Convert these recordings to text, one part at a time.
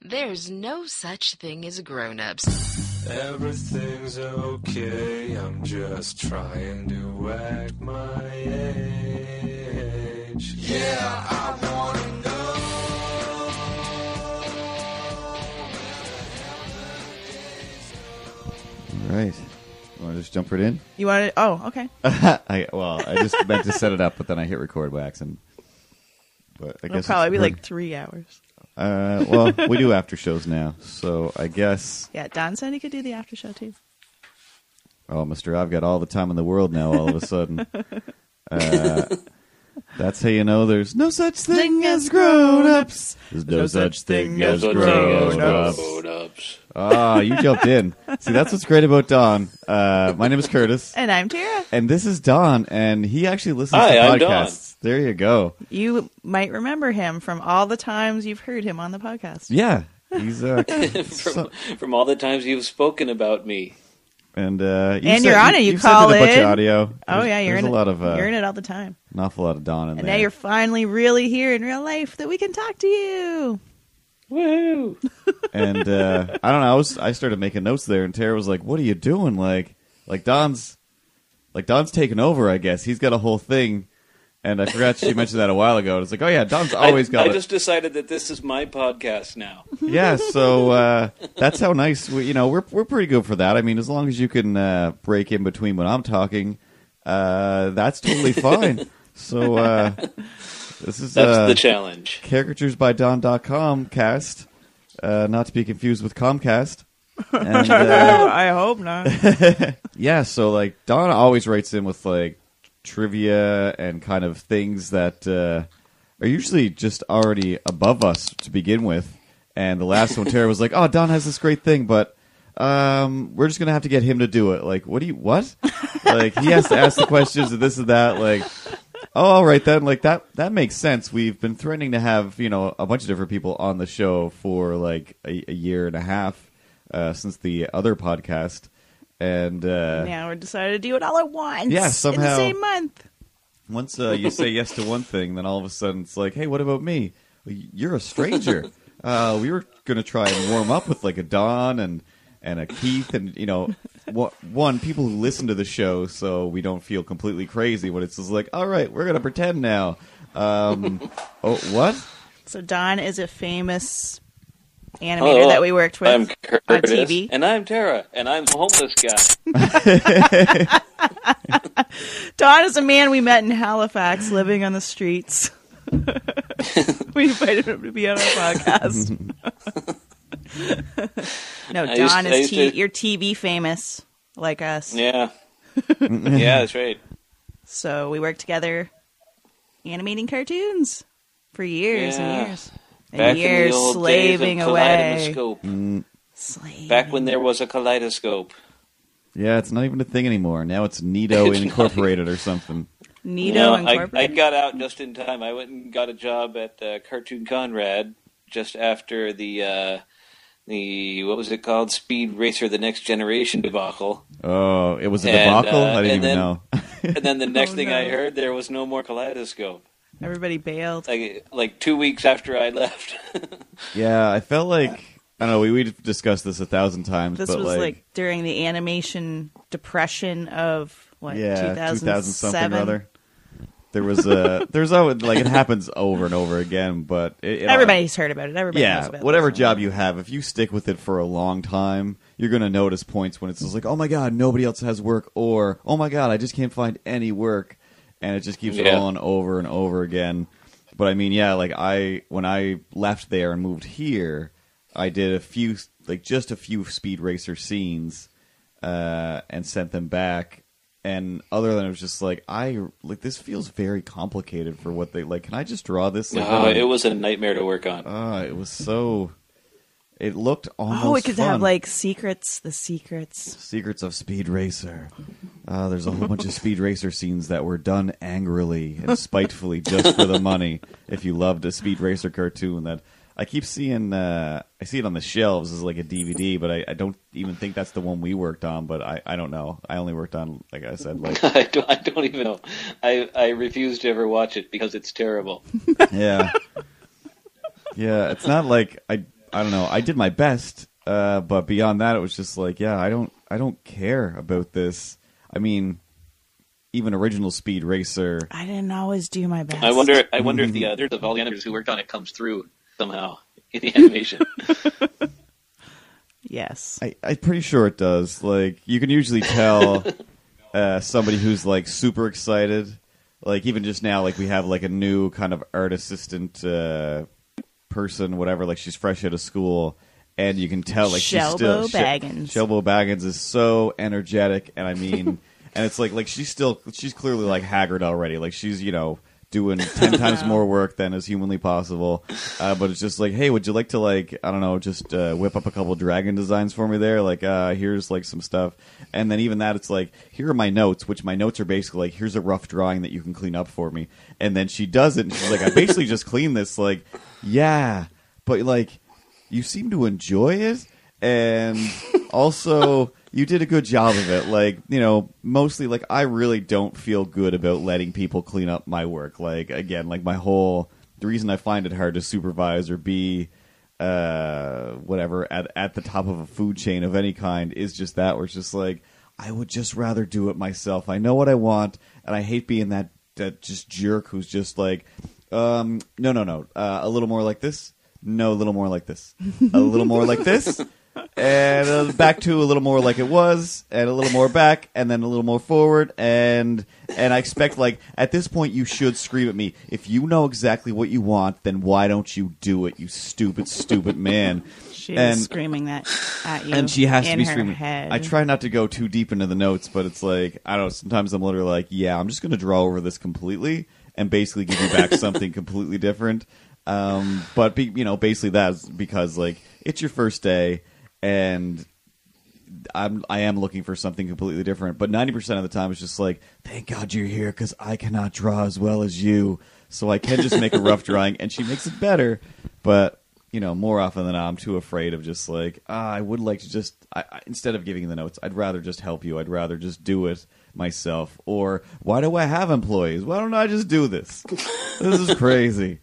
There's no such thing as grown-ups. Everything's okay, I'm just trying to act my age. Yeah, I wanna know. All right. You want to just jump right in? You want to? Oh, okay. I just meant to set it up, but then I hit record by accident. But I It'll guess probably be like 3 hours. Well, we do after shows now, so I guess. Yeah, Don said he could do the after show too. Oh, Mister, I've got all the time in the world now. All of a sudden, that's how you know there's no such thing as grown-ups. There's no such thing as grown-ups. Ah, you jumped in. See, that's what's great about Don. My name is Curtis. And I'm Tara. And this is Don, and he actually listens Hi, to I'm podcasts. There you go. You might remember him from all the times you've heard him on the podcast. Yeah. He's from all the times you've spoken about me. And you're on it. You you've call sent in a bunch in. of audio. Oh yeah, you're there's in a lot of you're in it all the time. an awful lot of Don in And there. now you're finally really here in real life that we can talk to you. Woo! And I don't know. I started making notes there, and Tara was like, "What are you doing?" Like Don's taking over. I guess he's got a whole thing. And I forgot she mentioned that a while ago. It's like, oh yeah, Don's always got it. I just decided that this is my podcast now. Yeah, so that's how nice we're pretty good for that. I mean, as long as you can break in between when I'm talking, that's totally fine. So this is that's the challenge. caricaturesbydon.com cast, not to be confused with Comcast. And, I hope not. yeah, so like Don always writes in with like trivia and kind of things that are usually just already above us to begin with. And the last one, Tara was like, "Oh, Don has this great thing, but we're just gonna have to get him to do it." Like, what? Like, he has to ask the questions and this and that. Like, oh, all right then. Like that makes sense. We've been threatening to have a bunch of different people on the show for like a year and a half since the other podcast. And now we decided to do it all at once. Yeah, somehow in the same month. Once you say yes to one thing, then all of a sudden it's like, hey, what about me? Well, you're a stranger. We were going to try and warm up with like a Don and a Keith, and one people who listen to the show, so we don't feel completely crazy when it's just like, all right, we're going to pretend now. Oh, what? So Don is a famous animator that we worked with I'm Curtis, on TV. And I'm Tara, and I'm the homeless guy. Don is a man we met in Halifax living on the streets. We invited him to be on our podcast. No, Don you're TV famous, like us. Yeah. Yeah, that's right. So we worked together animating cartoons for years and years. Back years in the old slaving days of away. Kaleidoscope. Back when there was a kaleidoscope. Yeah, it's not even a thing anymore. Now it's Nido Incorporated or something. Nido Incorporated? I got out just in time. I went and got a job at Cartoon Conrad just after the what was it called? Speed Racer: The Next Generation debacle. Oh, it was a debacle? I didn't even know. And then the next thing I heard, there was no more kaleidoscope. Everybody bailed. Like 2 weeks after I left. Yeah, I felt like, I don't know, we've discussed this 1,000 times. This but was like during the animation depression of, what, 2007? Something or other. There's always, like, it happens over and over again, but... Everybody's heard about it. Everybody knows about it. Whatever job you have, if you stick with it for a long time, you're going to notice points when it's just like, oh my god, nobody else has work, or, oh my god, I just can't find any work. And it just keeps rolling over and over again. But I mean, yeah, like when I left there and moved here, I did just a few Speed Racer scenes, and sent them back. And other than it was just like, this feels very complicated for what they like. Can I just draw this? It was a nightmare to work on. It was so. It looked almost. Oh, it could fun. have like secrets. Secrets of Speed Racer. There's a whole bunch of Speed Racer scenes that were done angrily and spitefully just for the money. If you loved a Speed Racer cartoon, that I keep seeing, I see it on the shelves as like a DVD, but I don't even think that's the one we worked on. But I don't know. I only worked on, like I said, like I don't even know. I refuse to ever watch it because it's terrible. Yeah. Yeah, it's not like I I don't know. I did my best, but beyond that, it was just like, yeah, I don't care about this. I mean, even original Speed Racer. I didn't always do my best. I wonder if the others of all the animators who worked on it comes through somehow in the animation. Yes. I'm pretty sure it does. Like, you can usually tell somebody who's like super excited. Like, even just now, like, we have like a new kind of art assistant person, whatever. Like, she's fresh out of school, and you can tell like she's still Baggins. Shelbo Baggins is so energetic, and I mean, and it's like she's clearly like haggard already. Like, she's doing 10 times more work than is humanly possible. But it's just like, hey, would you like to, like, I don't know, just whip up a couple dragon designs for me there? Like, here's, like, some stuff. And then even that, it's like, here are my notes, which my notes are basically like, here's a rough drawing that you can clean up for me. And then she does it, and she's like, I basically just cleaned this. Like, yeah, but, like, you seem to enjoy it. And also, you did a good job of it. Like, mostly, like, I really don't feel good about letting people clean up my work. Like, again, like, the reason I find it hard to supervise or be, whatever, at the top of a food chain of any kind is just that, where it's just like, I would just rather do it myself. I know what I want, and I hate being that just jerk who's just like, no, a little more like this. No, a little more like this. A little more like this. And back to a little more like it was, and a little more back, and then a little more forward, and I expect, like, at this point you should scream at me. If you know exactly what you want, then why don't you do it, you stupid, stupid man? She is screaming that at you. And she has to be her screaming. Head. I try not to go too deep into the notes, but it's like, I don't know, sometimes I'm literally like, yeah, I'm just going to draw over this completely and basically give you back something completely different. But basically that's because, like, it's your first day, and I am looking for something completely different. But 90% of the time, it's just like, thank God you're here, because I cannot draw as well as you, so I can just make a rough drawing, and she makes it better. But more often than not, I'm too afraid of just like, I would like to just, instead of giving you the notes, I'd rather just help you. I'd rather just do it myself. Or, why do I have employees? Why don't I just do this? This is crazy.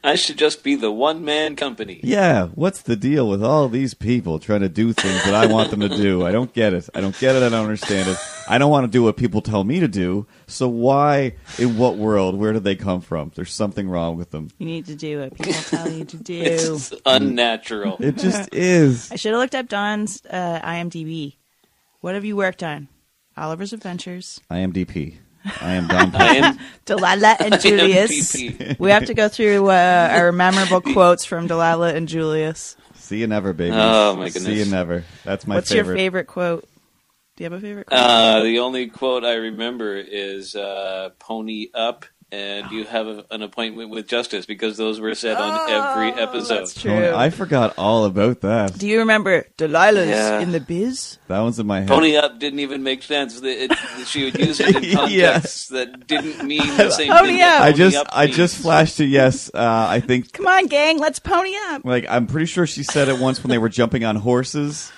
I should just be the one-man company. Yeah, what's the deal with all these people trying to do things that I want them to do? I don't get it. I don't understand it. I don't want to do what people tell me to do, so why, in what world, where did they come from? There's something wrong with them. You need to do what people tell you to do. It's unnatural. It just is. I should have looked up Don's IMDb. What have you worked on? Oliver's Adventures. IMDP. I am Don. Delilah and Julius. We have to go through our memorable quotes from Delilah and Julius. See you never, baby. Oh, my goodness. See you never. That's my What's favorite. What's your favorite quote? Do you have a favorite quote? The only quote I remember is pony up, and you have an appointment with justice, because those were said on every episode. That's true. I forgot all about that. Do you remember Delilah's in the biz? That one's in my head. Pony up didn't even make sense. She would use it in contexts that didn't mean the same Pony thing. up. I just flashed to yes. I think. Come on, gang, let's pony up. Like, I'm pretty sure she said it once when they were jumping on horses.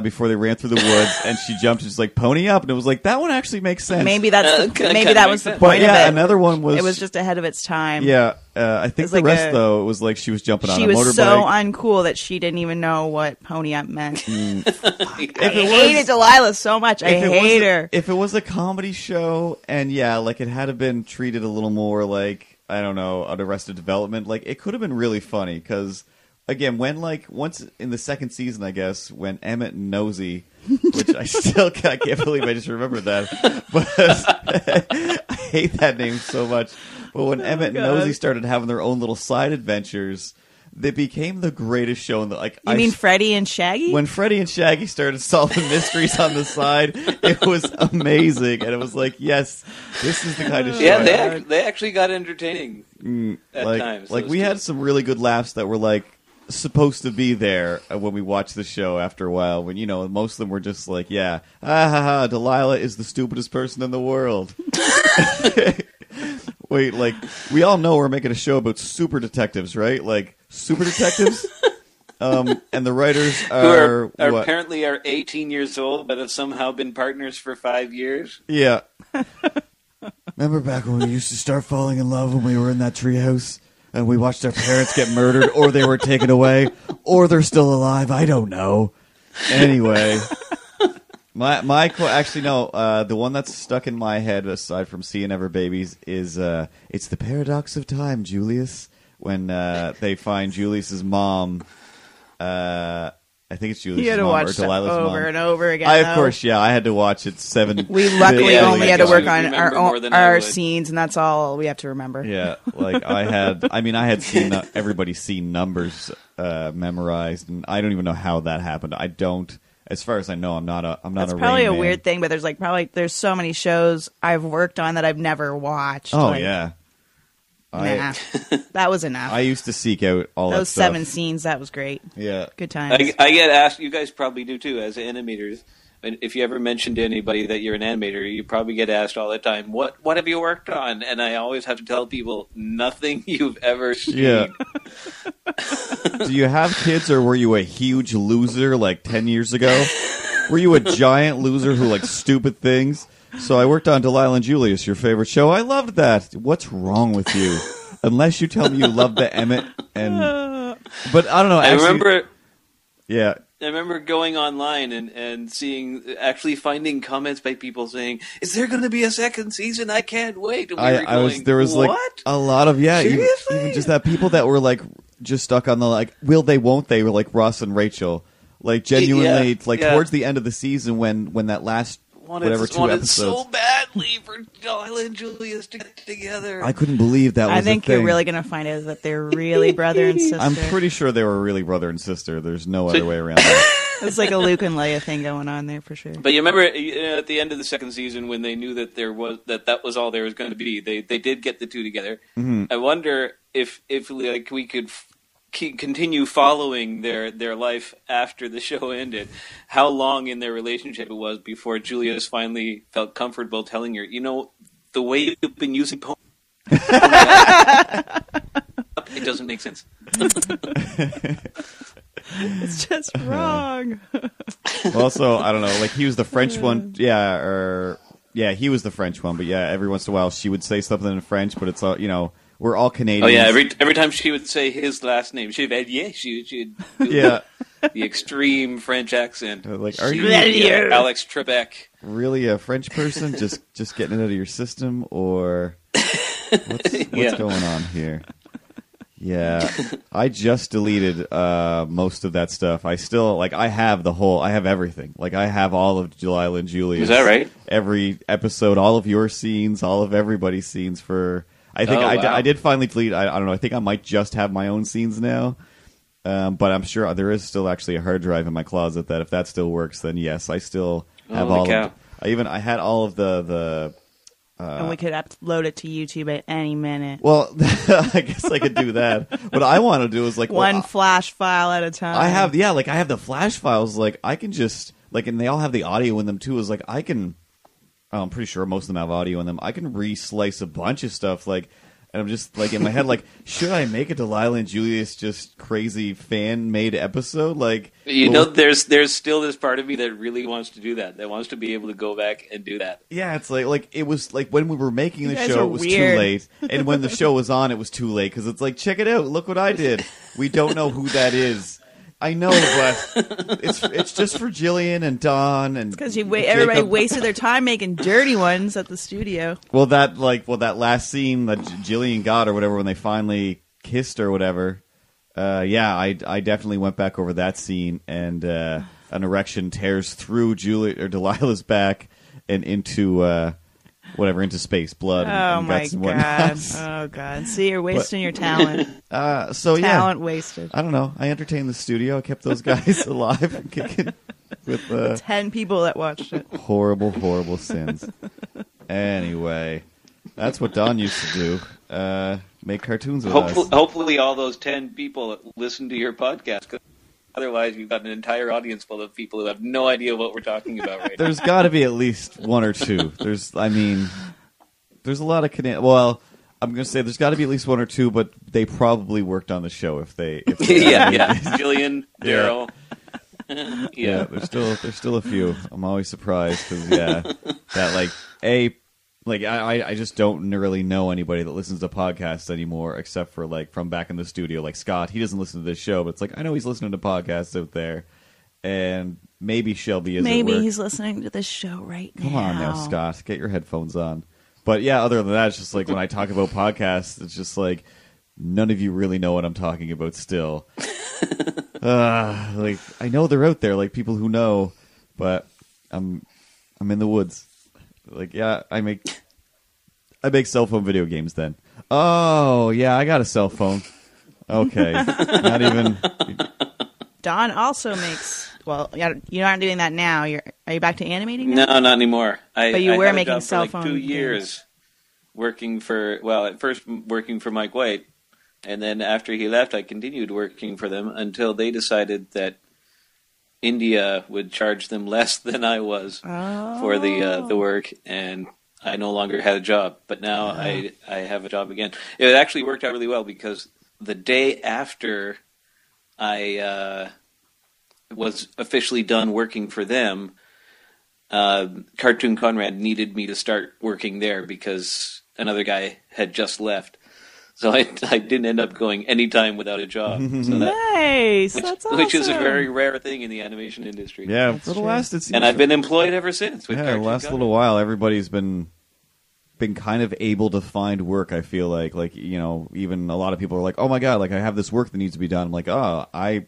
Before they ran through the woods, and she jumped and just like, pony up, and it was like, that one actually makes sense. Maybe that was the But point of it. another one was, it was just ahead of its time. Yeah, I think the rest though, it was like she was jumping on a motorbike. She was so uncool that she didn't even know what pony up meant. I hated Delilah so much. I hate her. If it was a comedy show, and like it had been treated a little more like, I don't know, an Arrested Development, like it could have been really funny, because again, when once in the second season, I guess, when Emmett and Nosy, which I can't believe I just remembered that, but I hate that name so much. But when Emmett and Nosy started having their own little side adventures, they became the greatest show in the You mean Freddie and Shaggy? When Freddie and Shaggy started solving mysteries on the side, it was amazing, and it was like, yes, this is the kind of show. Yeah, they actually got entertaining at times. Like we had some really good laughs that were like supposed to be there when we watched the show after a while, when most of them were just like, Delilah is the stupidest person in the world. Wait, like, we all know we're making a show about super detectives, right? Like, super detectives? And the writers are apparently 18 years old, but have somehow been partners for 5 years. Yeah. Remember back when we used to start falling in love when we were in that treehouse? and we watched our parents get murdered, or they were taken away, or they're still alive. I don't know. Anyway, actually no. The one that's stuck in my head, aside from Seeing Ever Babies, is it's the paradox of time, Julius. When they find Julius's mom. I think it's Julius' You had to mom watch or stuff Delilah's over mom. and over again. Of course, yeah. I had to watch it 7. We luckily Yeah, only had to work on remember more than I our would. scenes, and that's all we have to remember. Yeah, like I had seen everybody's seen numbers memorized, and I don't even know how that happened. I don't. As far as I know, I'm not That's a probably Rain a Man. weird thing, but there's so many shows I've worked on that I've never watched. Oh Like, yeah. nah, that was enough. I used to seek out all Those that stuff. 7 scenes, that was great. Yeah. Good times. I get asked, you guys probably do too, as animators. And if you ever mention to anybody that you're an animator, you probably get asked all the time, what have you worked on? And I always have to tell people, nothing you've ever seen. Yeah. Do you have kids, or were you a huge loser like 10 years ago? Were you a giant loser who liked stupid things? So I worked on Delilah and Julius, your favorite show. I loved that. What's wrong with you? Unless you tell me you loved the Emmett and... But I don't know. Actually, I remember going online and actually finding comments by people saying, "Is there going to be a second season? I can't wait." And there was like what? a lot of Seriously? even just that people that were like just stuck on the like will they won't they were like Ross and Rachel, like genuinely towards the end of the season when that last wanted 2 episodes so badly for Delilah and Julius to get together. I couldn't believe that was I think a thing. you're really going to find out that they're really brother and sister. I'm pretty sure they were really brother and sister. There's no other way around that. It's like a Luke and Leia thing going on there for sure. But you remember at the end of the second season when they knew that that was all there was going to be. They did get the two together. Mm-hmm. I wonder if like we could continue following their life after the show ended. How long in their relationship it was before Julius finally felt comfortable telling her, the way you've been using it doesn't make sense. It's just wrong. Also, I don't know, like he was the French one, he was the French one, but yeah, every once in a while she would say something in French, but it's all, we're all Canadians. Oh yeah, every time she would say his last name, she'd do the extreme French accent. Like, are you Alex Trebek? Really a French person just getting it out of your system, or what's going on here? Yeah, I just deleted most of that stuff. I still I have everything. Like I have all of Delilah and Julius. Is that right? Every episode, all of your scenes, all of everybody's scenes for. I think I did finally delete. I don't know. I think I might just have my own scenes now. But I'm sure there is still actually a hard drive in my closet that if that still works, then yes, I still have all of. I had all of the. And we could upload it to YouTube at any minute. Well, I guess I could do that. What I want to do is one flash file at a time. I have the flash files. Like I can just and they all have the audio in them too. Is I can. I'm pretty sure most of them have audio in them. I can re-slice a bunch of stuff. And I'm just in my head should I make a Delilah and Julius just crazy fan-made episode? There's still this part of me that really wants to do that. That wants to be able to go back and do that. Yeah, it's it was when we were making the guys show, are it was weird. too late, and when the show was on, it was too late because it's check it out, look what I did. We don't know who that is. I know, but it's just for Jillian and Dawn and because everybody wasted their time making dirty ones at the studio. Well, that last scene that Jillian got or whatever when they finally kissed or whatever. I definitely went back over that scene, and an erection tears through Delilah's back and into into space, blood. And my guts and god! whatnot. Oh god! See, you're wasting your talent. Talent wasted. I don't know. I entertained the studio. I kept those guys alive and kicking with 10 people that watched it. Horrible, horrible sins. Anyway, that's what Don used to do. Make cartoons with us. Hopefully all those 10 people listen to your podcast, 'cause otherwise you've got an entire audience full of people who have no idea what we're talking about right now. There's got to be at least one or two. There's a lot of Canadian. Well, I'm going to say there's got to be at least one or two, but they probably worked on the show if they yeah. Jillian, Daryl. Yeah, there's still a few. I'm always surprised because that like I just don't really know anybody that listens to podcasts anymore, except for like from back in the studio, like Scott. He doesn't listen to this show, but it's like I know he's listening to podcasts out there, and maybe Shelby is. Maybe at work. he's listening to this show right now. Come on now, Scott, get your headphones on. But yeah, other than that, it's just like when I talk about podcasts, it's just like none of you really know what I'm talking about. Still, like I know they're out there, like people who know, but I'm in the woods. Like, yeah, I make cell phone video games then. Oh, yeah, I got a cell phone. Okay. Not even... Don also makes... Well, you're not doing that now. Are you back to animating now? No, not anymore. But you were had a making job cell for phone like 2 games. years working for... Well, at first working for Mike White, and then after he left, I continued working for them until they decided that India would charge them less than I was for the work, and I no longer had a job. But now I have a job again. It actually worked out really well because the day after I was officially done working for them, Cartoon Conrad needed me to start working there because another guy had just left. So I didn't end up going any time without a job. So Nice, that's awesome. Which is a very rare thing in the animation industry. Yeah, That's for the true. last... It seems And I've been employed ever since. With yeah, the Cartoon last Conrad. little while, everybody's been kind of able to find work, I feel like, you know, even a lot of people are like, oh my God, like I have this work that needs to be done. I'm like, oh, I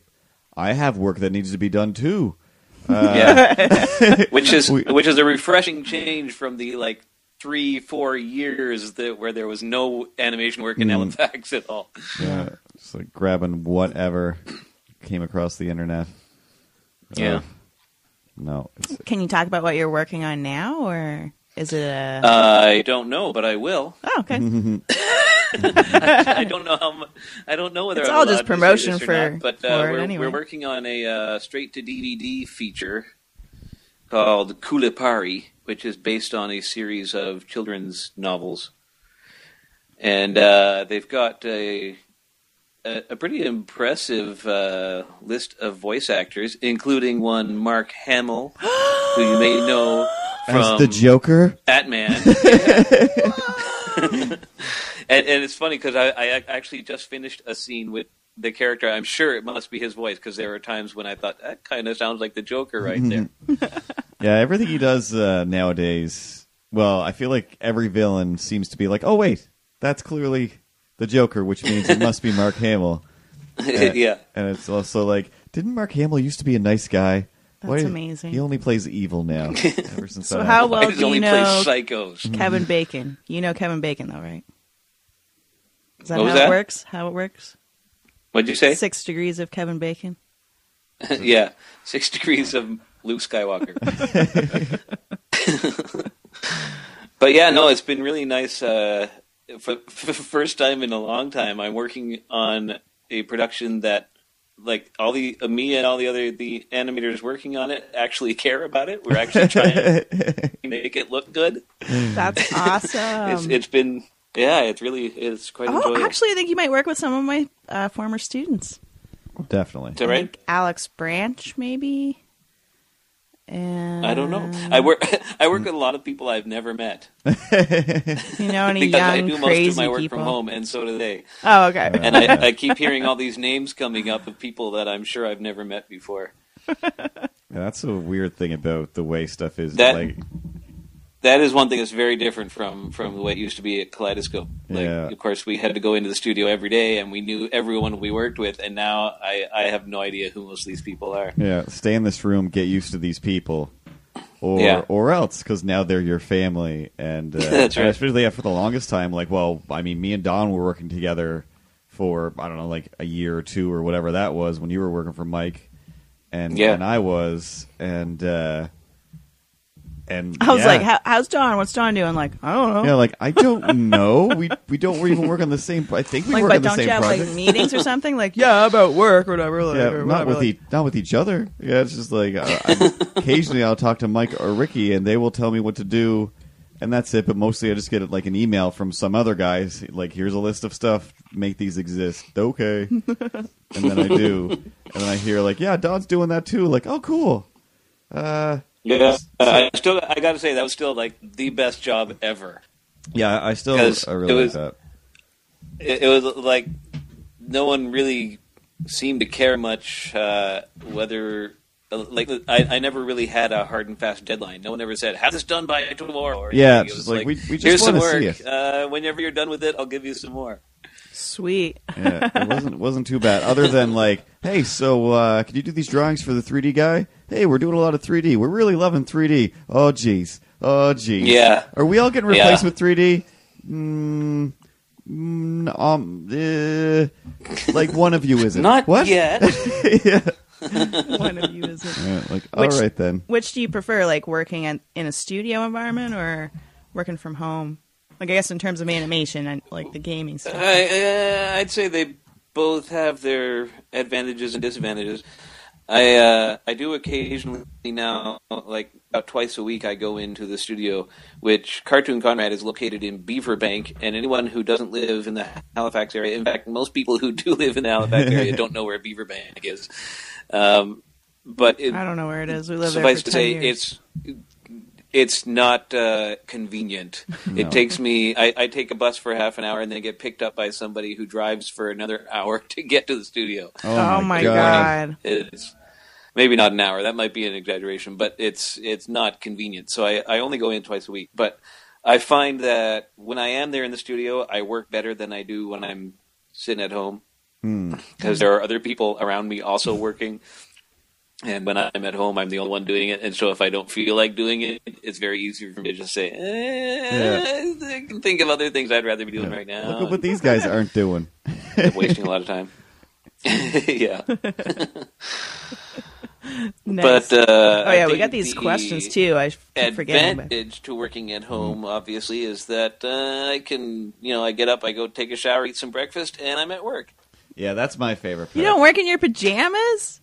have work that needs to be done too. Yeah, which is a refreshing change from the 3-4 years where there was no animation work in Halifax at all. Yeah, just like grabbing whatever came across the internet. Yeah. No. Can you talk about what you're working on now, or is it a... I don't know, but I will. Oh, okay. I don't know I don't know whether It's I'm all allowed just to say promotion this or for- not, but for it we're anyway. working on a straight to DVD feature called Kulipari, which is based on a series of children's novels, and they've got a pretty impressive list of voice actors, including one Mark Hamill, who you may know from As the Joker? Batman. And it's funny because I actually just finished a scene with the character. I'm sure it must be his voice because there were times when I thought that kind of sounds like the Joker right there. Yeah, everything he does nowadays, well, I feel like every villain seems to be like, oh, wait, that's clearly the Joker, which means it must be Mark Hamill. Yeah. And it's also like, didn't Mark Hamill used to be a nice guy? That's amazing. He only plays evil now. Ever since So that how happened. well Why do does he you only know play psychos? Kevin Bacon? You know Kevin Bacon, though, right? Is that What was how that? it works? How it works? What'd you say? 6 degrees of Kevin Bacon. Yeah, 6 degrees of Luke Skywalker. But yeah, no, it's been really nice. For the first time in a long time, I'm working on a production that, like, me and all the animators working on it actually care about it. We're actually trying to make it look good. That's awesome. It's been, yeah, it's quite enjoyable. Actually, I think you might work with some of my former students. Definitely. Is that I right? think Alex Branch, maybe. And I don't know. I work with a lot of people I've never met. You know any Because I young do most crazy of my work people? from home, and so do they. Oh, okay. And I keep hearing all these names coming up of people that I'm sure I've never met before. Yeah, that's a weird thing about the way stuff is. That is one thing that's very different from the way it used to be at Kaleidoscope. Like, Yeah. Of course, we had to go into the studio every day, and we knew everyone we worked with, and now I have no idea who most of these people are. Yeah, stay in this room, get used to these people, Yeah. or else, because now they're your family. And That's right. and especially for the longest time, like, well, I mean, me and Don were working together for, I don't know, like a year or two or whatever that was when you were working for Mike, and I was, and I was like, how's Don? What's Don doing? Like, I don't know. yeah, like I don't know. We don't even work on the same. I think we Like, work but on the don't same you have project. like meetings or something? Like, yeah, about work or whatever. Like, Yeah, or not whatever, with not with each other. Yeah, it's just like occasionally I'll talk to Mike or Ricky, and they will tell me what to do, and that's it. But mostly I just get like an email from some other guys, like, here's a list of stuff, make these exist. Okay, and then I do, and then I hear like, yeah, Don's doing that too. Like, oh, cool. Yeah, I got to say that was still like the best job ever. Yeah, I still Because I really like that. it was like no one really seemed to care much whether. Like I never really had a hard and fast deadline. No one ever said, "Have this done by tomorrow." Or Yeah, anything. It it's was like, we just here's some wanna work. see it. Whenever you're done with it, I'll give you some more. Sweet. Yeah, it wasn't too bad. Other than like, hey, so can you do these drawings for the 3D guy? Hey, we're doing a lot of 3D. We're really loving 3D. Oh, geez. Yeah. Are we all getting replaced Yeah. with 3D? Like one of you isn't. Not what? yet. Yeah. One of you isn't. Yeah, like, all right then. Which do you prefer, like working in a studio environment or working from home? Like, I guess in terms of animation and like the gaming stuff. I'd say they both have their advantages and disadvantages. I do occasionally now, like about twice a week, I go into the studio, which Cartoon Conrad is located in Beaverbank, and anyone who doesn't live in the Halifax area, in fact, most people who do live in the Halifax area don't know where Beaverbank is. But I don't know where it is. We live there suffice for to 10 say, years. it's not convenient. No. It takes me. I take a bus for half an hour and then get picked up by somebody who drives for another hour to get to the studio. Oh my god. It's maybe not an hour. That might be an exaggeration, but it's not convenient. So I only go in twice a week. But I find that when I am there in the studio, I work better than I do when I'm sitting at home because there are other people around me also working. And when I'm at home, I'm the only one doing it. And so if I don't feel like doing it, it's very easy for me to just say, I can think of other things I'd rather be doing right now. Look at what these guys aren't doing. I'm wasting a lot of time. Yeah. Nice. But oh yeah, I we think got these the questions too. I forget. advantage to working at home, obviously, is that I can, I get up, I go take a shower, eat some breakfast, and I'm at work. Yeah, that's my favorite part. You don't work in your pajamas?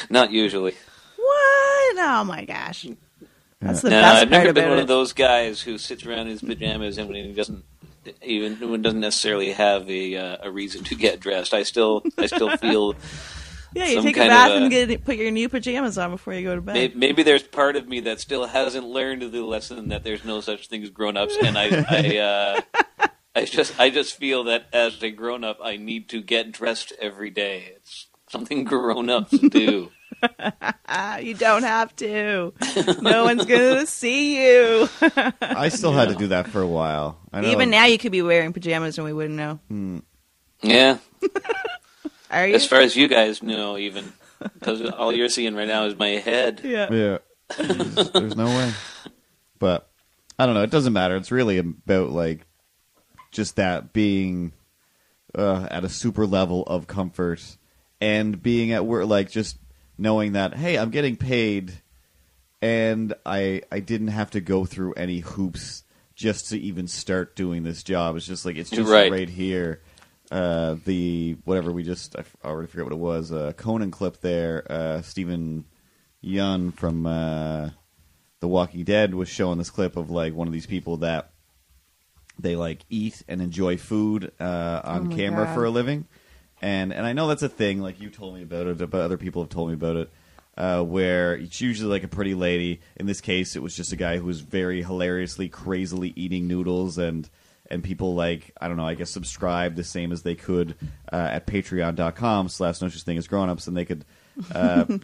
Not usually. What? Oh my gosh. That's the No, best I've part never been about one it. of those guys who sits around in his pajamas and when he doesn't necessarily have a reason to get dressed. I still feel. Yeah, you some take a kind bath of and put your new pajamas on before you go to bed. Maybe there's part of me that still hasn't learned the lesson that there's no such thing as grown-ups, and I just feel that as a grown-up, I need to get dressed every day. It's something grown-ups do. You don't have to. No one's going to see you. I still had to do that for a while. I know. Even now, you could be wearing pajamas and we wouldn't know. Yeah. Are you? As far as you guys know, even. Because all you're seeing right now is my head. Yeah. Yeah. There's no way. But I don't know. It doesn't matter. It's really about like just that being at a super level of comfort and being at work, like just knowing that, hey, I'm getting paid and I didn't have to go through any hoops just to even start doing this job. It's just like, it's just right here. The whatever I already forget what it was. Conan clip there. Stephen Yun from The Walking Dead was showing this clip of like one of these people that they like eat and enjoy food on camera for a living, and I know that's a thing. Like you told me about it, but other people have told me about it. Where it's usually like a pretty lady. In this case, it was just a guy who was very hilariously, crazily eating noodles and people like, I don't know, I guess subscribe the same as they could at patreon.com/no such thing as grownups, and they could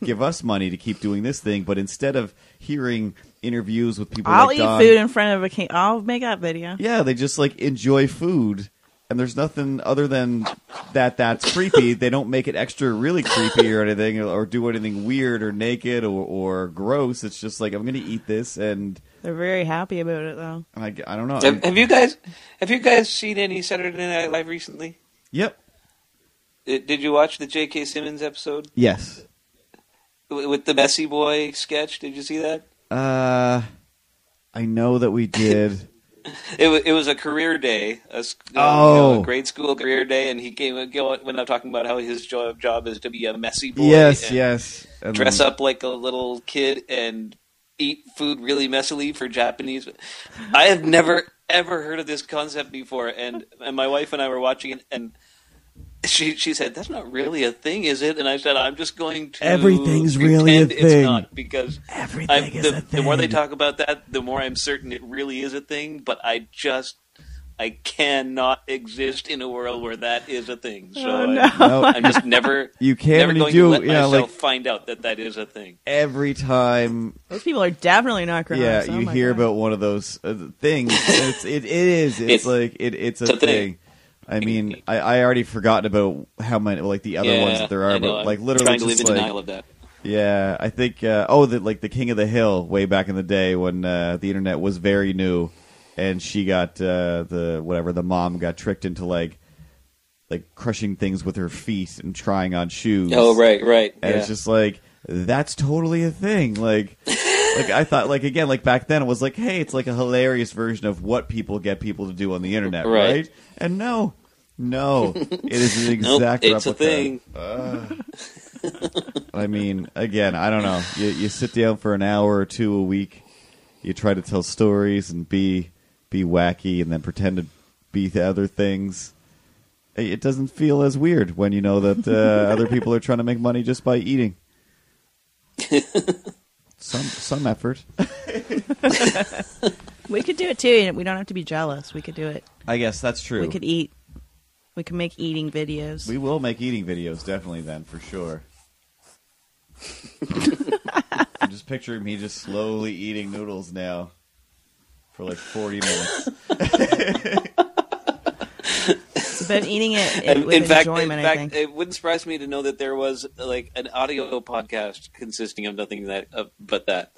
give us money to keep doing this thing. But instead of hearing interviews with people I'll like eat Don, food in front of a king. I'll make that video. yeah, they just like enjoy food. And there's nothing other than that's creepy. They don't make it extra really creepy or anything, or do anything weird or naked or gross. It's just like, I'm going to eat this, and They're very happy about it, though. I don't know. Have you guys seen any Saturday Night Live recently? Yep. Did you watch the J.K. Simmons episode Yes. with the Messy Boy sketch? Did you see that? I know that we did. It was a career day, a grade school career day, and he went up talking about how his job is to be a messy boy. Yes. And Dress up like a little kid and eat food really messily for Japanese. I have never ever heard of this concept before, and my wife and I were watching it, and She said, "That's not really a thing, is it?" And I said, "I'm just going to Everything's really a pretend thing. It's not, because Everything is a thing. the more they talk about that, the more I'm certain it really is a thing. But I cannot exist in a world where that is a thing. So I'm just never You can never when you going do, to let you know, myself like- find out that is a thing. Every time, Those people are definitely not grown yeah, ups. Oh you my hear God. about one of those things. It's It's a thing. I mean, I already forgotten about how many, like the other ones that there are, I know. but like I'm literally trying to just live in like, denial of that. yeah, I think, the King of the Hill way back in the day when the internet was very new, and she got the mom got tricked into like crushing things with her feet and trying on shoes. Oh, right. And it's just like, that's totally a thing. Like I thought, like, again, like back then it was like, hey, it's like a hilarious version of what people get people to do on the internet, right? And no, it is an exact Nope, it's replica. a thing. I mean, again, I don't know. You sit down for an hour or two a week, you try to tell stories and be wacky and then pretend to be the other things. It doesn't feel as weird when you know that other people are trying to make money just by eating. Some effort. We could do it too, and we don't have to be jealous. We could do it. I guess that's true. We could eat. We can make eating videos. We will make eating videos, definitely, then, for sure. I'm just picturing me just slowly eating noodles now for like 40 minutes. It's about eating it with In fact, enjoyment, I think. it wouldn't surprise me to know that there was like an audio podcast consisting of nothing but that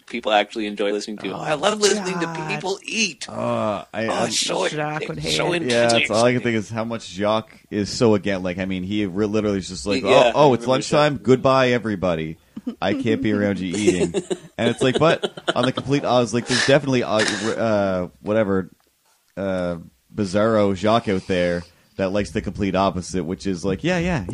people actually enjoy listening to. I love listening to people eat. It's so Jacques would hate so it. Yeah, intensely that's all I can exciting. think is how much Jacques is so again. Like, I mean, he literally is just like, Yeah, I it's remember lunchtime. Jacques. Goodbye, everybody. I can't be around you eating. And it's like, but on the complete, I was like, there's definitely bizarro Jacques out there that likes the complete opposite, which is like, yeah.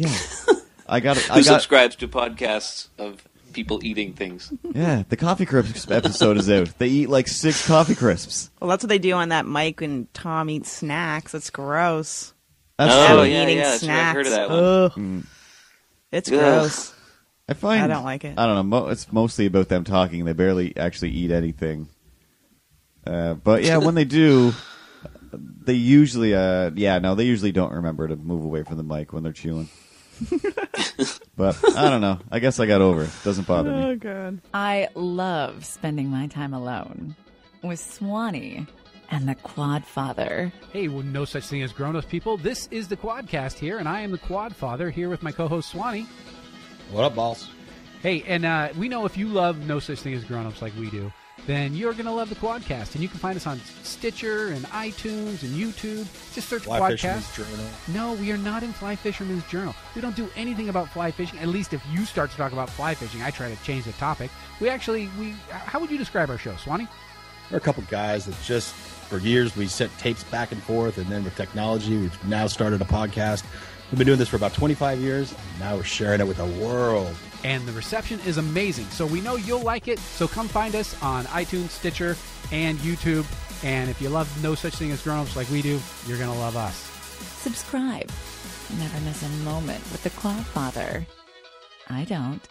I got it. Who subscribes to podcasts of people eating things? Yeah, the Coffee Crisps episode is out. They eat like 6 Coffee Crisps. Well, that's what they do on that Mike and Tom eat snacks. That's gross. That's Oh, true. yeah, Eating that's right. I've heard of that one. Ugh. It's Ugh. gross. I find I don't like it. I don't know. It's mostly about them talking. They barely actually eat anything. But yeah, when they do, they usually they usually don't remember to move away from the mic when they're chewing. But I don't know. I guess I got over it. Doesn't bother me. Oh, God. I love spending my time alone with Swanee and the Quad Father. Hey, well, no such thing as grown-ups, people. This is the Quadcast here, and I am the Quad Father here with my co-host Swanee. What up, boss? Hey, and we know if you love No Such Thing as Grown-ups like we do, then you're going to love the Quadcast. And you can find us on Stitcher and iTunes and YouTube. Just search Fly Fisherman's Quadcast. Journal. No, we are not in Fly Fisherman's Journal. We don't do anything about fly fishing. At least if you start to talk about fly fishing, I try to change the topic. How would you describe our show, Swanee? We're a couple guys that just, for years, we sent tapes back and forth, and then with technology, we've now started a podcast. We've been doing this for about 25 years, and now we're sharing it with the world. And the reception is amazing. So we know you'll like it. So come find us on iTunes, Stitcher, and YouTube. And if you love No Such Thing as Grown-ups like we do, you're going to love us. Subscribe. Never miss a moment with the Quad Father. I don't.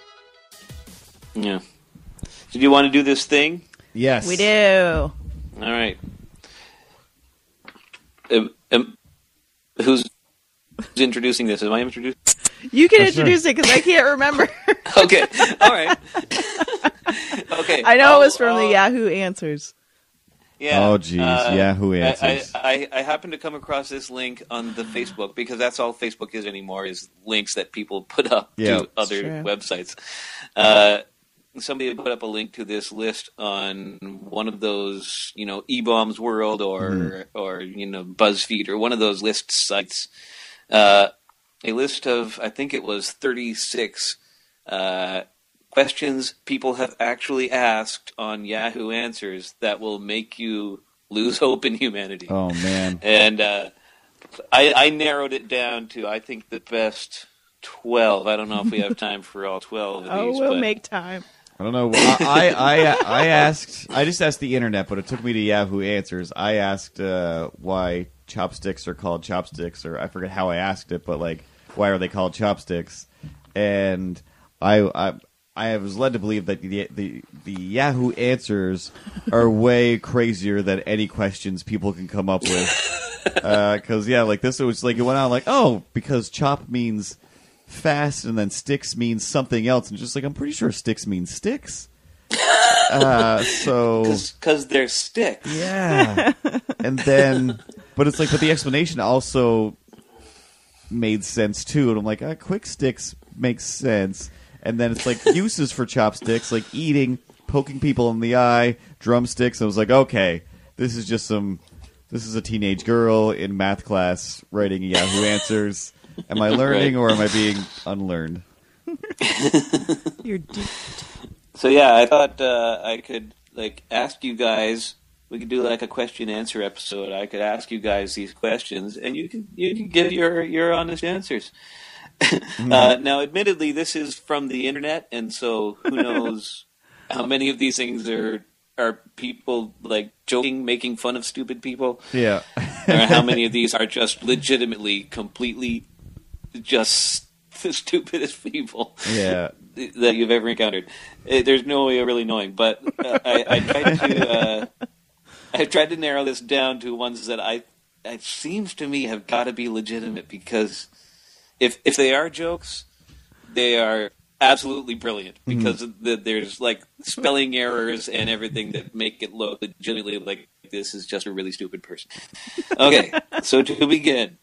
Yeah. Did you want to do this thing? Yes, We do. All right. Who's introducing this? Am I introducing? You can Sure. introduce it because I can't remember. Okay. All right. Okay. I know it was from the Yahoo Answers. Yeah. Oh, geez. Yahoo Answers. I happened to come across this link on the Facebook because that's all Facebook is anymore is links that people put up Yeah. to other True. websites. Somebody had put up a link to this list on one of those, eBaum's World or BuzzFeed or one of those list sites. A list of, I think it was 36 questions people have actually asked on Yahoo Answers that will make you lose hope in humanity. Oh man. And I narrowed it down to, I think, the best 12. I don't know if we have time for all 12 of these. We'll but make time. I don't know. I asked. I just asked the internet, but it took me to Yahoo Answers. I asked why chopsticks are called chopsticks, or I forget how I asked it, but like, why are they called chopsticks? And I was led to believe that the Yahoo Answers are way crazier than any questions people can come up with. Because like this, it was like it went on like, oh, because chop means fast, and then sticks means something else, and just like I'm pretty sure sticks means sticks. So because they're sticks. Yeah, and then but it's like, but the explanation also made sense too, and I'm like, quick sticks makes sense, and then it's like uses for chopsticks, like eating, poking people in the eye, drumsticks. I was like, okay, this is a teenage girl in math class writing Yahoo Answers. Am I learning or am I being unlearned? You're deep. So yeah, I thought I could like ask you guys. We could do like a question answer episode. I could ask you guys these questions, and you can give your honest answers. Now, admittedly, this is from the internet, and so who knows how many of these things are people like joking, making fun of stupid people. Yeah. Or how many of these are just legitimately, completely, just the stupidest people. Yeah. That you've ever encountered. There's no way of really knowing, but I tried to narrow this down to ones that it seems to me have got to be legitimate, because if they are jokes, they are absolutely brilliant, because there's like spelling errors and everything that make it look legitimately like this is just a really stupid person. Okay, so to begin,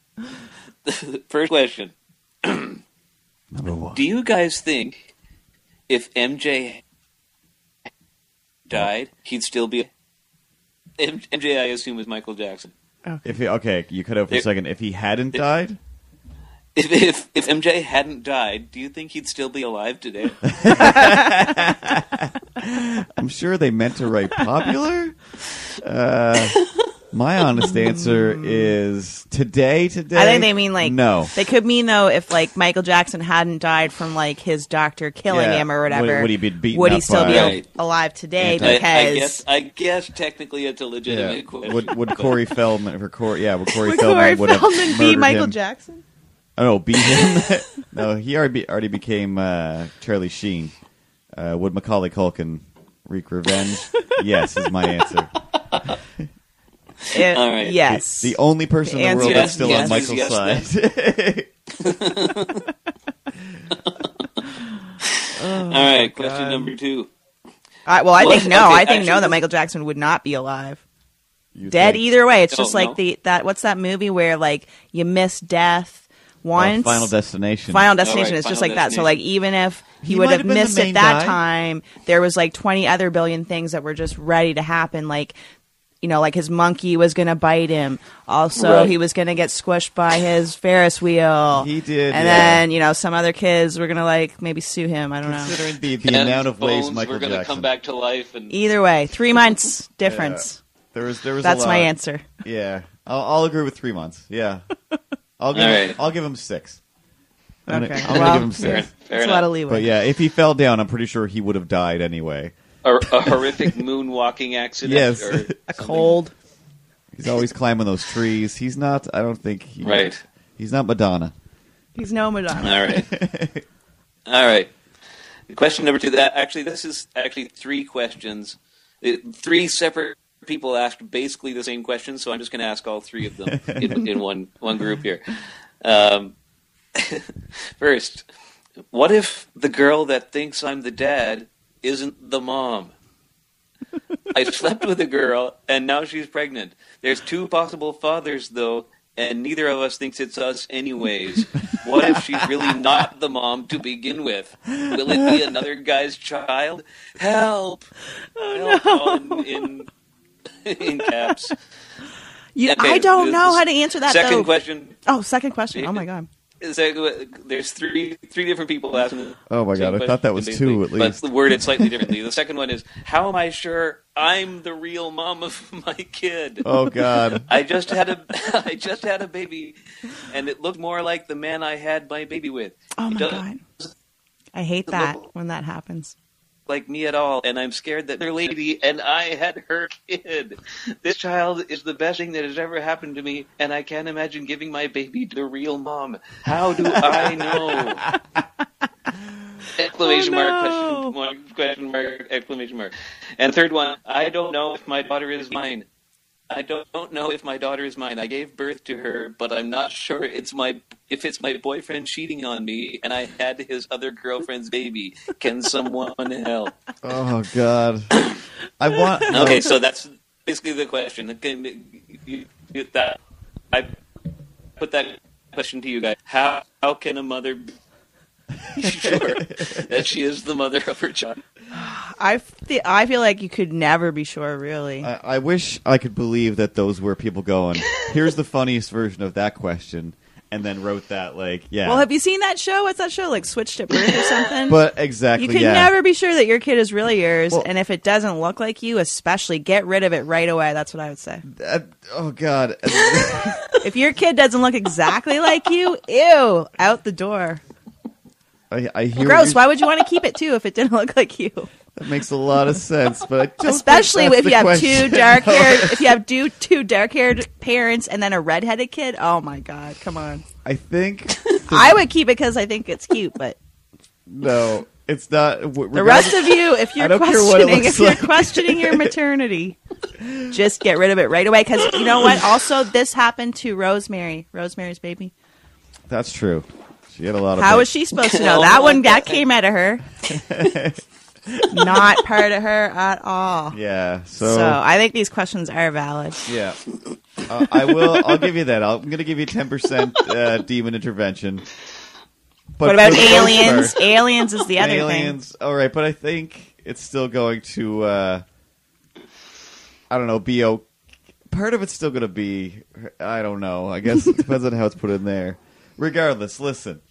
first question. Number one. Do you guys think if MJ died, he'd still be... MJ, I assume, is Michael Jackson. Okay, you cut out for a second. If he hadn't died? If MJ hadn't died, do you think he'd still be alive today? I'm sure they meant to write popular. My honest answer is today. I think they mean like no. They could mean though if like Michael Jackson hadn't died from like his doctor killing him or whatever. Would he be beaten? Would he up still by... be alive today? Because I guess technically it's a legitimate question. Would Corey Feldman would Corey would Feldman would have Feldman be murdered Michael him? Jackson? Oh no, beat him. No, he already became Charlie Sheen. Would Macaulay Culkin wreak revenge? Yes, is my answer. All right. Yes. The only person in the world that's still on Michael's side. All right, question number 2. I think no. Okay, I think no actually, that Michael Jackson would not be alive. You Dead think? either way. It's just No, like that. What's that movie where like you miss death once? Final Destination. Final Destination. Right, It's just Final like that. So like even if he would might have have been the missed it main that guy. time, there was like 20 other billion things that were just ready to happen. Like, you know, like his monkey was going to bite him. Also, Right. he was going to get squished by his Ferris wheel. He did, And yeah. then, you know, some other kids were going to like maybe sue him. I don't know. Considering the And amount of ways bones Michael were going to Jackson. come back to life, and Either way, 3 months difference. There was That's a lot. my answer. Yeah, I'll agree with 3 months. Yeah, All right. I'll give him 6. I'm Okay. gonna Well, give him 6. fair It's a lot enough. of leeway. But yeah, if he fell down, I'm pretty sure he would have died anyway. A horrific moonwalking accident. Yes. Or A something. cold. He's always climbing those trees. He's not. I don't think. Right. He's not Madonna. He's no Madonna. All right. All right. Question number 2. This is 3 questions. 3 separate people asked basically the same question, so I'm just going to ask all 3 of them in one group here. First, what if the girl that thinks I'm the dad isn't the mom? I slept with a girl, and now she's pregnant. There's 2 possible fathers, though, and neither of us thinks it's us anyways. What if she's really not the mom to begin with? Will it be another guy's child? Help! Help! All in caps. You, Okay, I don't know how to answer that. Second though. question. Oh, second question. Oh my god. There's three different people asking. The Oh my same God, I thought that was question, 2 at least. but worded slightly differently. The second one is, how am I sure I'm the real mom of my kid? Oh God. I just had a baby, and it looked more like the man I had my baby with. Oh He my does- god. I hate that when that happens. like me at all, and I'm scared that they're lady and I had her kid. This child is the best thing that has ever happened to me, and I can't imagine giving my baby to the real mom. How do I know? Exclamation mark, question mark, exclamation mark. And third one, I don't know if my daughter is mine. I don't know if my daughter is mine. I gave birth to her, but I'm not sure if it's my boyfriend cheating on me and I had his other girlfriend's baby. Can someone help? Oh God. Okay, so that's basically the question. I put that question to you guys. How can a mother be sure that she is the mother of her child? I feel like you could never be sure, really. I wish I could believe that those were people going, here's the funniest version of that question, and then wrote that, like, yeah. Well, have you seen that show? What's that show? Like Switched at Birth or something? But exactly, you can yeah. never be sure that your kid is really yours, Well, and if it doesn't look like you, especially get rid of it right away. That's what I would say. Oh God. If your kid doesn't look exactly like you, ew, out the door. I hear Gross. Why would you want to keep it too if it didn't look like you? That makes a lot of sense, but I don't Especially think if you that's have the two question. dark-haired, if you have two dark-haired parents and then a redheaded kid. Oh my God, come on! I think I would keep it because I think it's cute, but no, it's not. the rest of you, if you're questioning your maternity, just get rid of it right away. Because you know what? Also, this happened to Rosemary's Baby. That's true. She had a lot of. How was she supposed to know that came out of her? Not part of her at all. Yeah. So I think these questions are valid. Yeah. I'll give you that. I'm going to give you 10% demon intervention. But what about for the most aliens? part- Aliens is the other aliens. All right, but I think it's still going to. I don't know. Part of it's still going to be. I don't know. I guess it depends on how it's put in there. Regardless, listen.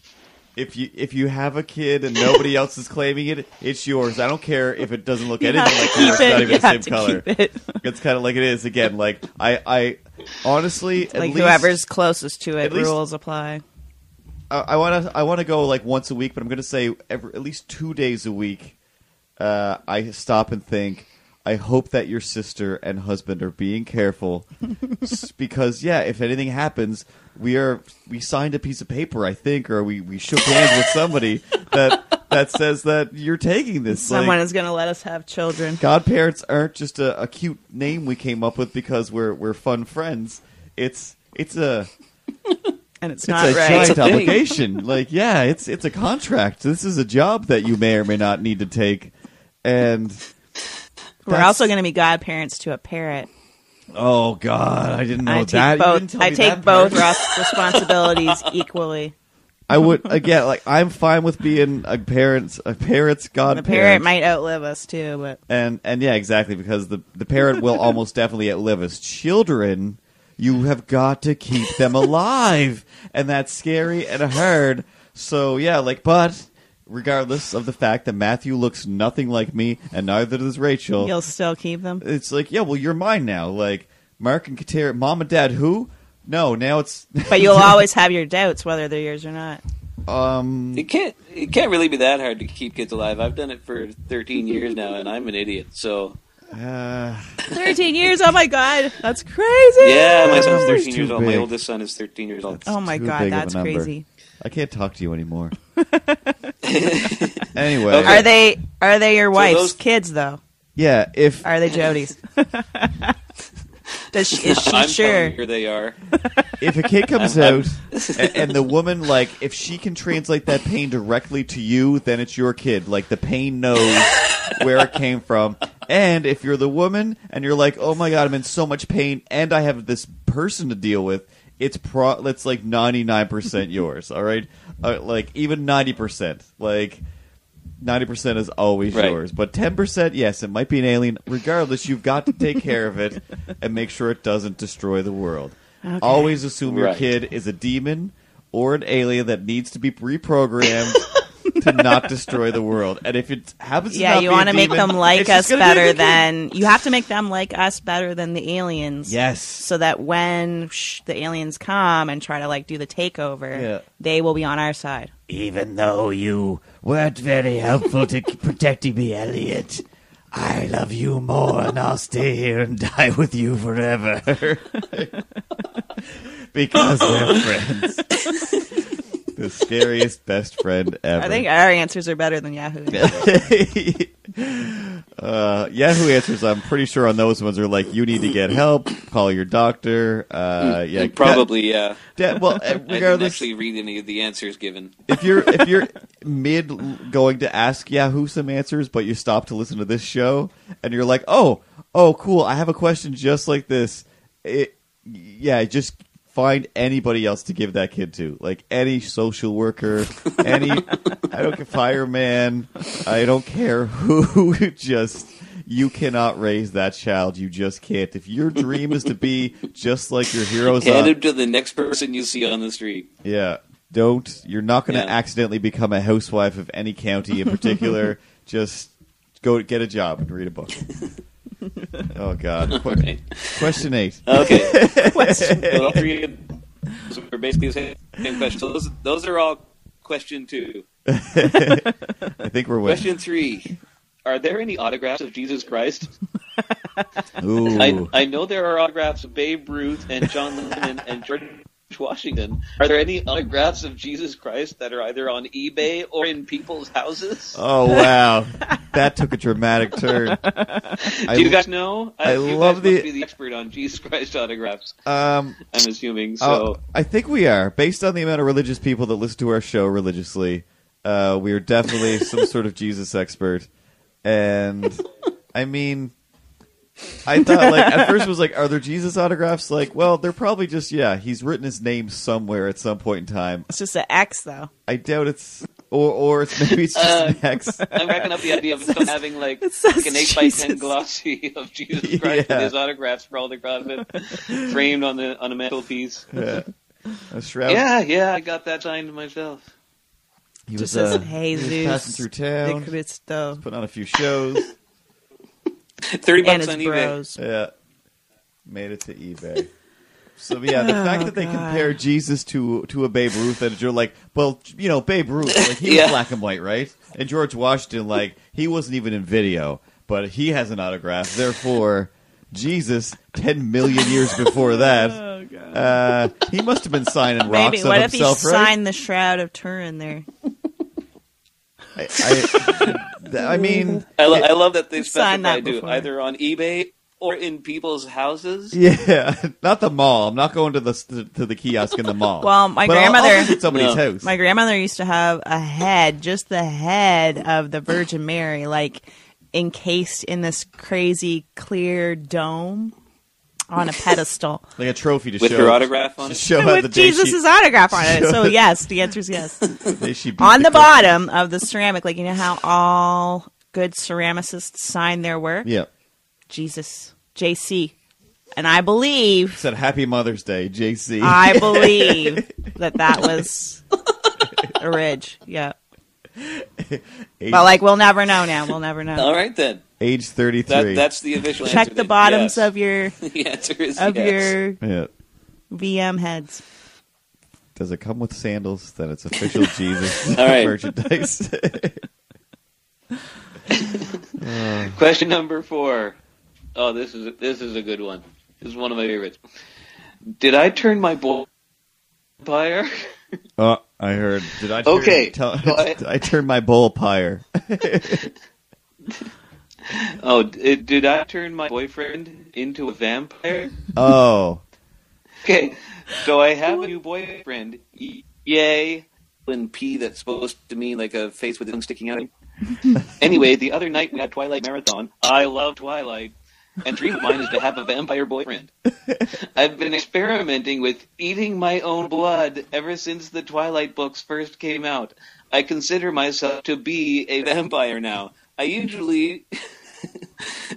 If you have a kid and nobody else is claiming it, it's yours. I don't care if it doesn't look anything like you. It's not even the same color. It's kind of like it is again. Like I honestly, like whoever's closest to it, rules apply. I want to go like once a week, but I'm going to say at least 2 days a week. I stop and think. I hope that your sister and husband are being careful because, yeah, if anything happens, we signed a piece of paper, I think, or we shook hands with somebody that says that you're taking this. Someone is going to let us have children. Godparents aren't just a cute name we came up with because we're fun friends. It's a and it's not a right. giant obligation. Like, yeah, it's a contract. This is a job that you may or may not need to take, and. We're also going to be godparents to a parrot. Oh God, I didn't know that. I take both responsibilities equally. I would again, like I'm fine with being a parent's godparent. The parrot might outlive us too, but and yeah, exactly because the parent will almost definitely outlive us. Children, you have got to keep them alive, and that's scary and hard. So yeah, but. Regardless of the fact that Matthew looks nothing like me, and neither does Rachel, you'll still keep them. It's like, yeah, well, you're mine now. Like Mark and Katera, mom and dad, who? No, now it's. But you'll always have your doubts whether they're yours or not. It can't really be that hard to keep kids alive. I've done it for 13 years now, and I'm an idiot. So 13 years? Oh my God, that's crazy. Yeah, my son's 13 years old. My oldest son is 13 years old. Oh my God, that's crazy. I can't talk to you anymore. Anyway, okay. Are they your wife's kids though? Yeah, are they Jody's? Is she I'm sure? Here they are. If a kid comes out and the woman, like, if she can translate that pain directly to you, then it's your kid. Like, the pain knows where it came from. And if you're the woman and you're like, oh my God, I'm in so much pain and I have this person to deal with, it's like 99% yours, all right? Like, even 90%. Like, 90% is always yours. But 10%, yes, it might be an alien. Regardless, you've got to take care of it and make sure it doesn't destroy the world. Okay. Always assume your kid is a demon or an alien that needs to be reprogrammed to not destroy the world. And if it happens, Yeah, you want to make them like us better than you you have to make them like us better than the aliens. Yes, so that when the aliens come and try to like do the takeover, they will be on our side. Even though you weren't very helpful to protecting me, Elliot, I love you more, and I'll stay here and die with you forever. Because we're friends. The scariest best friend ever. I think our answers are better than Yahoo. Yahoo answers, I'm pretty sure on those ones are like, you need to get help, call your doctor. Yeah, probably, yeah. Well, I didn't actually read any of the answers given. If you're mid going to ask Yahoo some answers, but you stop to listen to this show, and you're like, oh, cool, I have a question just like this. Just find anybody else to give that kid to, like any social worker, I don't care, fireman, I don't care who. Just you cannot raise that child. You just can't. If your dream is to be just like your heroes, hand him to the next person you see on the street. Yeah, don't. You're not going to accidentally become a housewife of any county in particular. Just go get a job and read a book. Oh, God. Right. Question 8. Okay. All three are basically the same question. So those are all question 2. I think we're winning. Question 3. Are there any autographs of Jesus Christ? Ooh. I know there are autographs of Babe Ruth and John Lennon and George Washington. Are there any autographs of Jesus Christ that are either on eBay or in people's houses? Oh, wow. That took a dramatic turn. Do you guys know? I you love guys must be the expert on Jesus Christ autographs. I'm assuming. So I think we are. Based on the amount of religious people that listen to our show religiously, we are definitely some sort of Jesus expert. And, I mean, I thought, like, at first it was like, are there Jesus autographs? Like, well, they're probably just, he's written his name somewhere at some point in time. It's just an X, though. I doubt it's, or it's maybe it's just an X. I'm cracking up the idea of having, like an 8x10 glossy of Jesus Christ with his autographs sprawled across it, framed on a mantelpiece. Yeah. A shroud. Yeah, I got that signed myself. He was, hey, he was passing through town, putting on a few shows. $30 on eBay. Yeah. Made it to eBay. So, the fact that they compare Jesus to a Babe Ruth, and you're like, well, Babe Ruth, like, he was black and white, right? And George Washington, like, he wasn't even in video, but he has an autograph. Therefore, Jesus, 10 million years before that, he must have been signing rocks of himself, right? What if he signed the Shroud of Turin there? I mean, I love that they specify either on eBay or in people's houses. Yeah, not the mall. I'm not going to the kiosk in the mall. Well, my grandmother, I'll visit somebody's house. My grandmother used to have a head, just the head of the Virgin Mary, like encased in this crazy clear dome on a pedestal, like a trophy to with show her autograph on it. Show with Jesus' autograph on it. So yes, the answer is yes. On the bottom of the ceramic, like, you know how all good ceramicists sign their work. Yeah, Jesus, JC, and I believe said Happy Mother's Day, JC. I believe that was a ridge. Yeah. But, like, we'll never know now. We'll never know. All right, then. Age 33. That's the official answer. Check the bottoms of your the answer is your VM heads. Does it come with sandals? Then it's official Jesus All right. merchandise. Question number 4. Oh, this is a good one. This is one of my favorites. Did I turn my bull empire? Oh, I heard. Did I turn my bull pyre? Oh, did I turn my boyfriend into a vampire? Oh. Okay, so I have a new boyfriend. Yay. And P that's supposed to mean like a face with tongue sticking out. Anyway, the other night we had Twilight Marathon. I love Twilight. And dream of mine is to have a vampire boyfriend. I've been experimenting with eating my own blood ever since the Twilight books first came out. I consider myself to be a vampire now. I usually...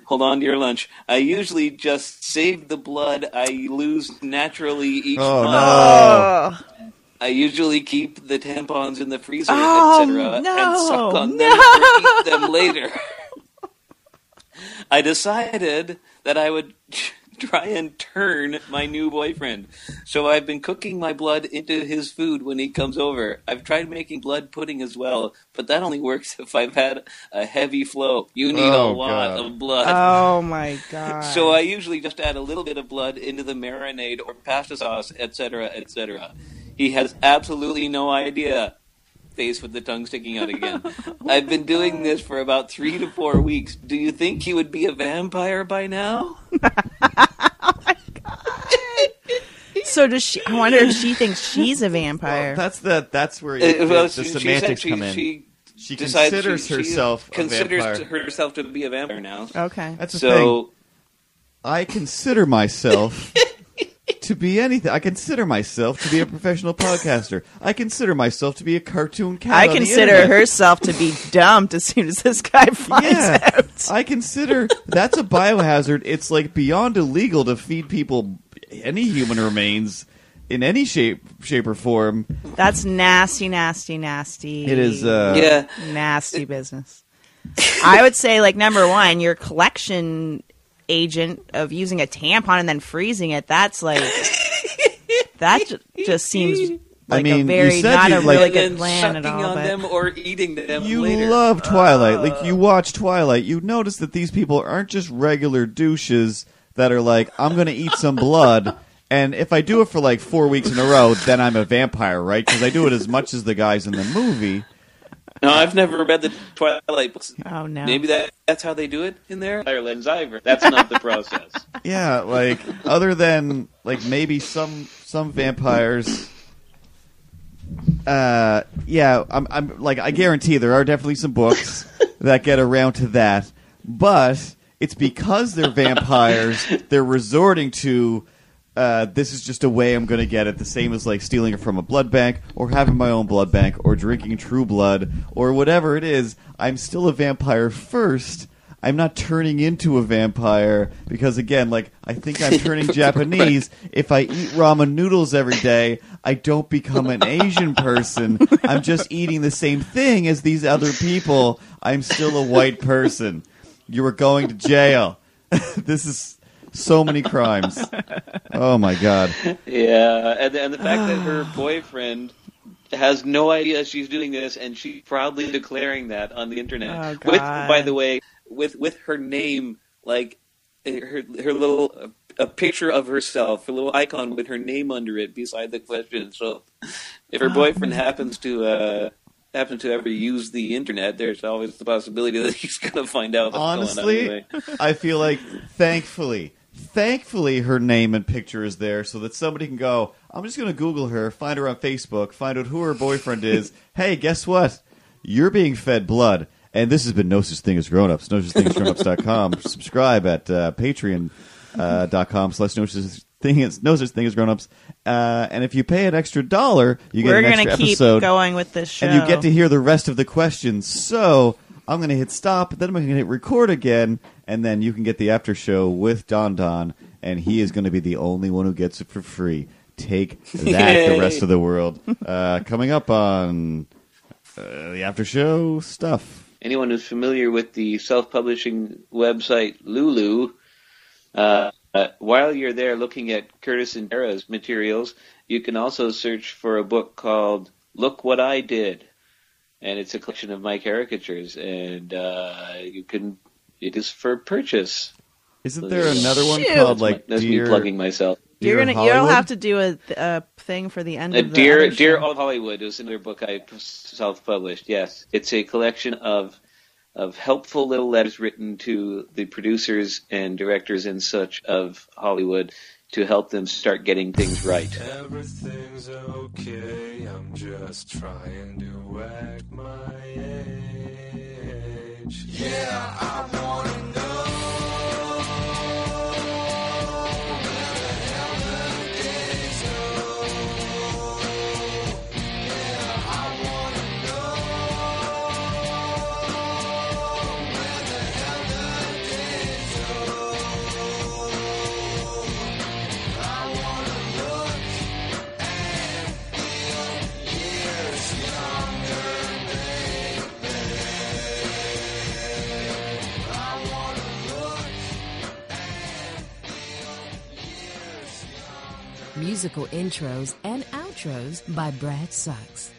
Hold on to your lunch. I usually just save the blood I lose naturally each month. No. I usually keep the tampons in the freezer, Oh, etc., no, and suck on no. them or eat them later. I decided that I would try and turn my new boyfriend. So I've been cooking my blood into his food when he comes over. I've tried making blood pudding as well, but that only works if I've had a heavy flow. You need a lot of blood. Oh my god. So I usually just add a little bit of blood into the marinade or pasta sauce, etc., etc. He has absolutely no idea. Face with the tongue sticking out again. I've been doing this for about 3 to 4 weeks. Do you think he would be a vampire by now? So does she? I wonder if she thinks she's a vampire. That's where the semantics come in. She decides considers herself a vampire. Considers herself to be a vampire now. Okay. That's the thing. I consider myself to be anything. I consider myself to be a professional podcaster. I consider myself to be a cartoon cat. I consider herself to be dumped as soon as this guy finds out. I consider that's a biohazard. It's like beyond illegal to feed people any human remains in any shape or form. That's nasty, nasty, nasty. It is nasty business. I would say, like, number one, your collection agent of using a tampon and then freezing it, that's like that just seems like a very not a really good plan at all. On them or eating them you later. Love Twilight. Like, you watch Twilight, you notice that these people aren't just regular douches that are like, I'm going to eat some blood, and if I do it for like 4 weeks in a row, then I'm a vampire, right? Because I do it as much as the guys in the movie. No, I've never read the Twilight books. Oh, no. Maybe that's how they do it in there? Ireland's Ivor. That's not the process. Yeah, like, other than, like, maybe some vampires. I'm like, I guarantee there are definitely some books that get around to that. But it's because they're vampires, they're resorting to, this is just a way I'm going to get it. The same as, like, stealing it from a blood bank, or having my own blood bank, or drinking True Blood, or whatever it is. I'm still a vampire first. I'm not turning into a vampire because, again, like, I think I'm turning Japanese. If I eat ramen noodles every day, I don't become an Asian person. I'm just eating the same thing as these other people. I'm still a white person. You are going to jail. This is so many crimes. Oh, my God. Yeah, and the fact that her boyfriend has no idea she's doing this, and she's proudly declaring that on the internet. Oh, God. With, by the way, with her name, like her little a picture of herself, a little icon with her name under it beside the question. So if her boyfriend happens to ever use the internet, there's always the possibility that he's going to find out what's going on. Anyway. I feel like, thankfully, her name and picture is there so that somebody can go, I'm just going to Google her, find her on Facebook, find out who her boyfriend is. Hey, guess what? You're being fed blood. And this has been No Such Thing as Grownups. NoSuchThingAsGrownups.com. Subscribe at Patreon.com/No Such Thing as Grownups. And if you pay an extra $1, you get an extra episode. We're going to keep going with this show. And you get to hear the rest of the questions. So I'm going to hit stop, then I'm going to hit record again, and then you can get the after show with Don, and he is going to be the only one who gets it for free. Take that, the rest of the world. Coming up on the after show stuff. Anyone who's familiar with the self-publishing website Lulu, while you're there looking at Curtis and Tara's materials, you can also search for a book called Look What I Did. And it's a collection of my caricatures, and it is for purchase. Isn't there another one called, like, That's me plugging myself. You'll have to do a thing for the end of the Dear Old Hollywood is another book I self-published. Yes, it's a collection of helpful little letters written to the producers and directors and such of Hollywood to help them start getting things right. Everything's okay, I'm just trying to act my age. Yeah, I wanna know. Musical intros and outros by Brad Sucks.